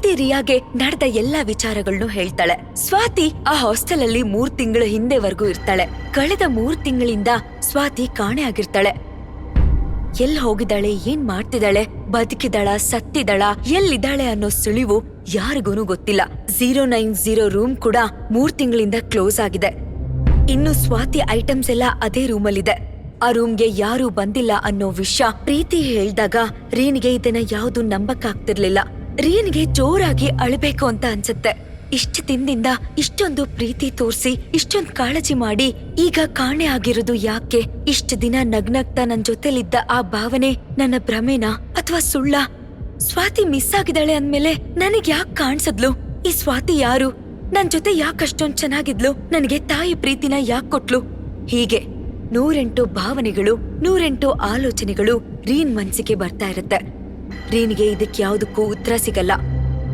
ಸ್ವಾತಿ ರಿಯಾಗೆ ನಡೆದ ಎಲ್ಲಾ ವಿಚಾರಗಳನ್ನು ಹೇಳ್ತಾಳೆ. ಸ್ವಾತಿ ಆ ಹಾಸ್ಟೆಲ್ ಅಲ್ಲಿ 3 ತಿಂಗಳ ಹಿಂದೆವರೆಗೂ ಇರ್ತಾಳೆ. ಕಳೆದ 3 ತಿಂಗಳಿಂದ ಸ್ವಾತಿ ಕಾಣೆ ಆಗಿರ್ತಾಳೆ. ಎಲ್ ಹೋಗಿದ್ದಾಳೆ, ಏನ್ ಮಾಡ್ತಿದ್ದಾಳೆ, ಬದುಕಿದಾಳ, ಸತ್ತಿದಾಳ, ಎಲ್ಲಿದ್ದಾಳೆ ಅನ್ನೋ ಸುಳಿವು ಯಾರಿಗೂ ಗೊತ್ತಿಲ್ಲ. 090 ರೂಮ್ ಕೂಡ 3 ತಿಂಗಳಿಂದ ಕ್ಲೋಸ್ ಆಗಿದೆ. ಇನ್ನು ಸ್ವಾತಿ ಐಟಮ್ಸ್ ಎಲ್ಲ ಅದೇ ರೂಮಲ್ಲಿದೆ. ಆ ರೂಮ್ಗೆ ಯಾರೂ ಬಂದಿಲ್ಲ ಅನ್ನೋ ವಿಷಯ ಪ್ರೀತಿ ಹೇಳ್ದಾಗ ರೀನ್ಗೆ ಇದನ್ನ ಯಾವ್ದು ನಂಬಕ್ಕಾಗ್ತಿರ್ಲಿಲ್ಲ. ರೀನ್ಗೆ ಜೋರಾಗಿ ಅಳಬೇಕು ಅಂತ ಅನ್ಸುತ್ತೆ. ಇಷ್ಟು ದಿನದಿಂದ ಇಷ್ಟೊಂದು ಪ್ರೀತಿ ತೋರ್ಸಿ ಇಷ್ಟೊಂದು ಕಾಳಜಿ ಮಾಡಿ ಈಗ ಕಾಣೆ ಆಗಿರೋದು ಯಾಕೆ? ಇಷ್ಟು ದಿನ ನಗ್ನಗ್ತಾ ನನ್ ಜೊತೆಲಿದ್ದ ಆ ಭಾವನೆ ನನ್ನ ಭ್ರಮೆನಾ ಅಥವಾ ಸುಳ್ಳ? ಸ್ವಾತಿ ಮಿಸ್ ಆಗಿದ್ದಾಳೆ ಅಂದ್ಮೇಲೆ ನನಗ್ ಯಾಕೆ ಕಾಣ್ಸದ್ಲು? ಈ ಸ್ವಾತಿ ಯಾರು? ನನ್ ಜೊತೆ ಯಾಕಷ್ಟೊಂದ್ ಚೆನ್ನಾಗಿದ್ಲು? ನನಗೆ ತಾಯಿ ಪ್ರೀತಿನ ಯಾಕೆ ಕೊಟ್ಲು? ಹೀಗೆ 108 ಭಾವನೆಗಳು, 108 ಆಲೋಚನೆಗಳು ರೀನ್ ಮನ್ಸಿಗೆ ಬರ್ತಾ ಇರುತ್ತೆ. ರೀನ್ಗೆ ಇದಕ್ ಯಾವ್ದಕ್ಕೂ ಉತ್ತರ ಸಿಗಲ್ಲ.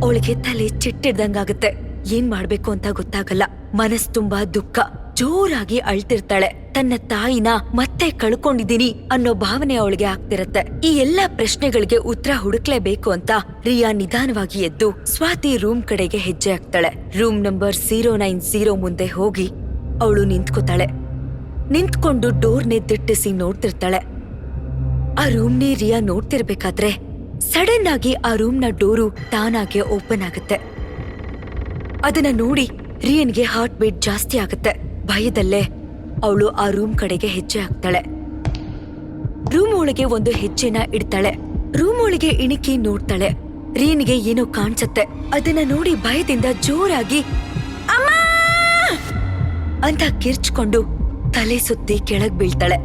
ಅವಳಿಗೆ ತಲೆ ಚಿಟ್ಟಿಡ್ದಂಗಾಗತ್ತೆ. ಏನ್ ಮಾಡ್ಬೇಕು ಅಂತ ಗೊತ್ತಾಗಲ್ಲ. ಮನಸ್ ತುಂಬಾ ದುಃಖ. ಜೋರಾಗಿ ಅಳ್ತಿರ್ತಾಳೆ. ತನ್ನ ತಾಯಿನ ಮತ್ತೆ ಕಳ್ಕೊಂಡಿದೀನಿ ಅನ್ನೋ ಭಾವನೆ ಅವಳಿಗೆ ಆಗ್ತಿರತ್ತೆ. ಈ ಎಲ್ಲಾ ಪ್ರಶ್ನೆಗಳಿಗೆ ಉತ್ತರ ಹುಡುಕ್ಲೇಬೇಕು ಅಂತ ರಿಯಾ ನಿಧಾನವಾಗಿ ಎದ್ದು ಸ್ವಾತಿ ರೂಮ್ ಕಡೆಗೆ ಹೆಜ್ಜೆ ಹಾಕ್ತಾಳೆ. ರೂಮ್ ನಂಬರ್ 090 ಮುಂದೆ ಹೋಗಿ ಅವಳು ನಿಂತ್ಕೋತಾಳೆ. ನಿಂತ್ಕೊಂಡು ಡೋರ್ನೇ ದಿಟ್ಟಿಸಿ ನೋಡ್ತಿರ್ತಾಳೆ. ಆ ರೂಮ್ನೇ ರಿಯಾ ನೋಡ್ತಿರ್ಬೇಕಾದ್ರೆ ಸಡನ್ ಆಗಿ ಆ ರೂಮ್ನ ಡೋರು ತಾನಾಗೆ ಓಪನ್ ಆಗುತ್ತೆ. ಅದನ್ನ ನೋಡಿ ರಿಯನ್ಗೆ ಹಾರ್ಟ್ ಬೀಟ್ ಜಾಸ್ತಿ ಆಗುತ್ತೆ. ಭಯದಲ್ಲೇ ಅವಳು ಆ ರೂಮ್ ಕಡೆಗೆ ಹೆಜ್ಜೆ ಹಾಕ್ತಾಳೆ. ರೂಮ್ ಒಳಗೆ ಒಂದು ಹೆಜ್ಜೆನ ಇಡ್ತಾಳೆ. ರೂಮ್ ಒಳಗೆ ಇಣಿಕಿ ನೋಡ್ತಾಳೆ. ರಿಯನ್ಗೆ ಏನೋ ಕಾಣ್ಸತ್ತೆ. ಅದನ್ನ ನೋಡಿ ಭಯದಿಂದ ಜೋರಾಗಿ ಅಮ್ಮ ಅಂತ ಕಿರ್ಚ್ಕೊಂಡು ತಲೆ ಸುತ್ತಿ ಕೆಳಗ್ ಬೀಳ್ತಾಳೆ.